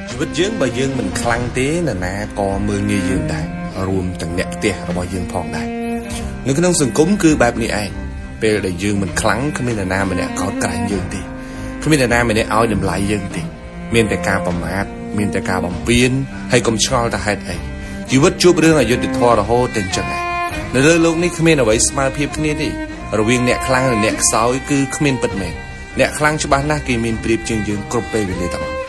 ชีวิตយើងបើយើងមិនខ្លាំងទេនរណាក៏មើលងាយយើងដែររួមទាំងអ្នកផ្ទះរបស់យើងផងដែរនៅក្នុងសង្គមគឺបែបនេះឯងពេលដែលយើងមិនខ្លាំងគ្មាននរណាម្នាក់កោតក្រែងយើងទេគ្មាននរណាម្នាក់ឲ្យតម្លៃយើងទេមានតែការប្រមាថមានតែការបំពានហើយកុំឆ្ងល់ថាហេតុអីជីវិតជួបរឿងអយុត្តិធម៌រហូតតែអញ្ចឹងឯងនៅលើโลกនេះគ្មានអ្វីស្មើភាពគ្នាទេរវាងអ្នកខ្លាំងនិងអ្នកខ្សោយគឺគ្មានពិតមែនអ្នកខ្លាំងច្បាស់ណាស់គេមានប្រៀបជាងយើងគ្រប់ពេលវេលាទាំងអស់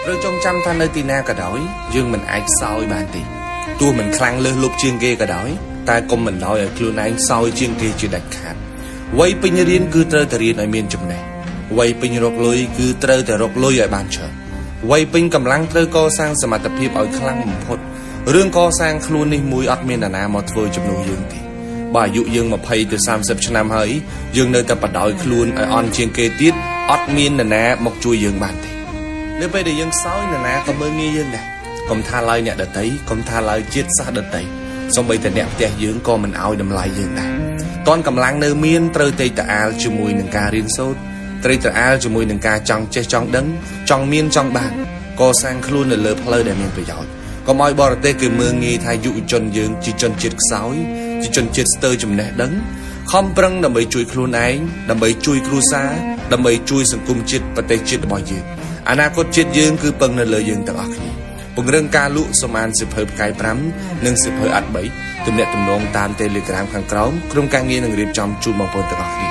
ត្រូវចងចាំថានៅទីណាក៏ដោយយើងមិនអាចខ្សោយបានទេទោះមិនខ្លាំងលើសលប់ជាងគេក៏ដោយតែកុំមិនដោយឲ្យខ្លួនឯងខ្សោយជាងគេជាដាច់ខាតវ័យពេញរៀនគឺត្រូវតែរៀនឲ្យមានចំណេះវ័យពេញរកលុយគឺត្រូវតែរកលុយឲ្យបានច្រើនវ័យពេញកម្លាំងត្រូវកសាងសមត្ថភាពឲ្យខ្លាំងបំផុតរឿងកសាងខ្លួននេះមួយអត់មាននរណាមកធ្វើជំនួសយើងទេបើអាយុយើង20ទៅ30ឆ្នាំហើយយើងនៅតែបដោយខ្លួនឲ្យអន់ជាងគេទៀតអត់មាននរណាមកជួយយើងបានទេនៅពេលដែលយើងខ្សោយនរណាក៏មើលងាយយើងដែរកុំថាឡើយអ្នកដតីកុំថាឡើយជាតិសាសន៍ដតីសូម្បីតែអ្នកផ្ទះយើងក៏មិនឲ្យតម្លៃយើងដែរតនកម្លាំងនៅមានត្រូវតែតអាលជាមួយនឹងការរៀនសូត្រត្រូវតអាលជាមួយនឹងការចង់ចេះចង់ដឹងចង់មានចង់បានកសាងខ្លួននៅលើផ្លូវដែលមានប្រយោជន៍កុំឲ្យបរទេសគេមើលងាយថាយុវជនយើងជាជនជាតិខ្សោយជាជនជាតិស្ទើរចំណេះដឹងខំប្រឹងដើម្បីជួយខ្លួនឯងដើម្បីជួយគ្រួសារដើម្បីជួយសង្គមជាតិប្រទេសជាតិរបស់យើងអនាគតជាតិយើងគឺពឹងនៅលើយើងទាំងអស់គ្នាពង្រឹងការលក់សមានសិភើផ្កាយ5និងសិភើអាត់3ទំនាក់ទំនងតាម Telegram ខាងក្រោមក្រុមការងារនឹងរៀបចំជូនបងប្អូនទាំងអស់គ្នា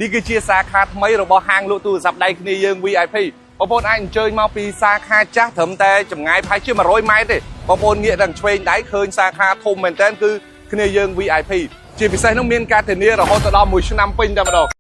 នេះគឺជាសាខាថ្មីរបស់ហាងលក់ទូរស័ព្ទដៃគ្នាយើង VIP បងប្អូនអាចអញ្ជើញមកពីសាខាចាស់ត្រឹមតែចម្ងាយប្រហែលជា100ម៉ែត្រទេបងប្អូនងាកដល់ឆ្វេងដៃឃើញសាខាធំមែនទែនគឺគ្នាយើង VIP ជាពិសេសនោះមានការធានារហូតដល់1ឆ្នាំពេញតែម្ដង